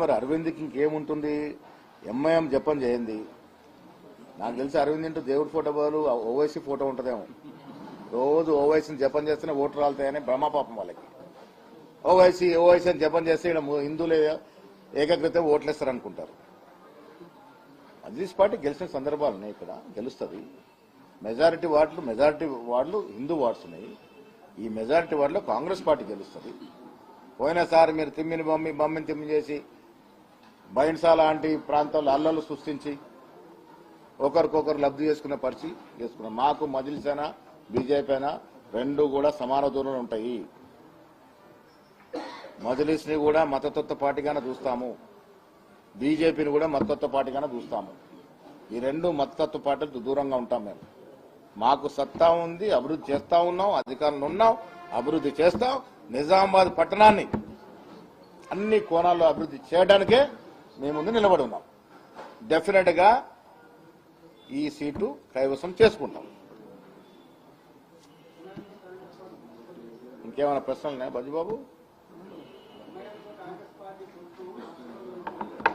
మరి అరవింద్కి ఇంకేముంటుంది? ఎంఐఎం జపం చేయండి. నాకు తెలిసి అరవింద్ ఇంటూ దేవుడి ఫోటో బదులు ఓవైసీ ఫోటో ఉంటుందేమో. రోజు ఓవైసీని జపం చేస్తేనే ఓట్లు రాలుతాయని బ్రహ్మపాపం వాళ్ళకి. ఓవైసీ అని జపం చేస్తే ఇక్కడ హిందువులే ఏకగ్రత ఓట్లేస్తారు అనుకుంటారు. అజీజ్ పార్టీ గెలిచిన సందర్భాలు ఉన్నాయి. ఇక్కడ గెలుస్తుంది. మెజారిటీ వార్డులు హిందూ వార్డ్స్ ఉన్నాయి. ఈ మెజారిటీ వార్డులో కాంగ్రెస్ పార్టీ గెలుస్తుంది. పోయినసారి మీరు బమ్మిని తిమ్మి చేసి బైన్సా లాంటి ప్రాంతాల్లో అల్లలు సృష్టించి ఒకరికొకరు లబ్ధి చేసుకునే పరిస్థితి చేసుకున్నాం. మాకు మజ్లిస్ అయినా బీజేపీ అయినా రెండు కూడా సమాన దూరంలో ఉంటాయి. మజ్లిస్ ని కూడా మతతత్వ పార్టీగానే చూస్తాము, బీజేపీని కూడా మతతత్వ పార్టీగానే చూస్తాము. ఈ రెండు మతతత్వ పార్టీలకు దూరంగా ఉంటాం. మేము మాకు సత్తా ఉంది, అభివృద్ధి చేస్తా ఉన్నాం, అధికారంలో ఉన్నాం, అభివృద్ధి చేస్తాం. నిజామాబాద్ పట్టణాన్ని అన్ని కోణాల్లో అభివృద్ధి చేయడానికే మేము ముందు నిలబడి ఉన్నాం. డెఫినెట్ గా ఈ సీటు కైవసం చేసుకుంటాం. ఇంకేమైనా ప్రశ్నలు ఉన్నాయా బజ్జుబాబు?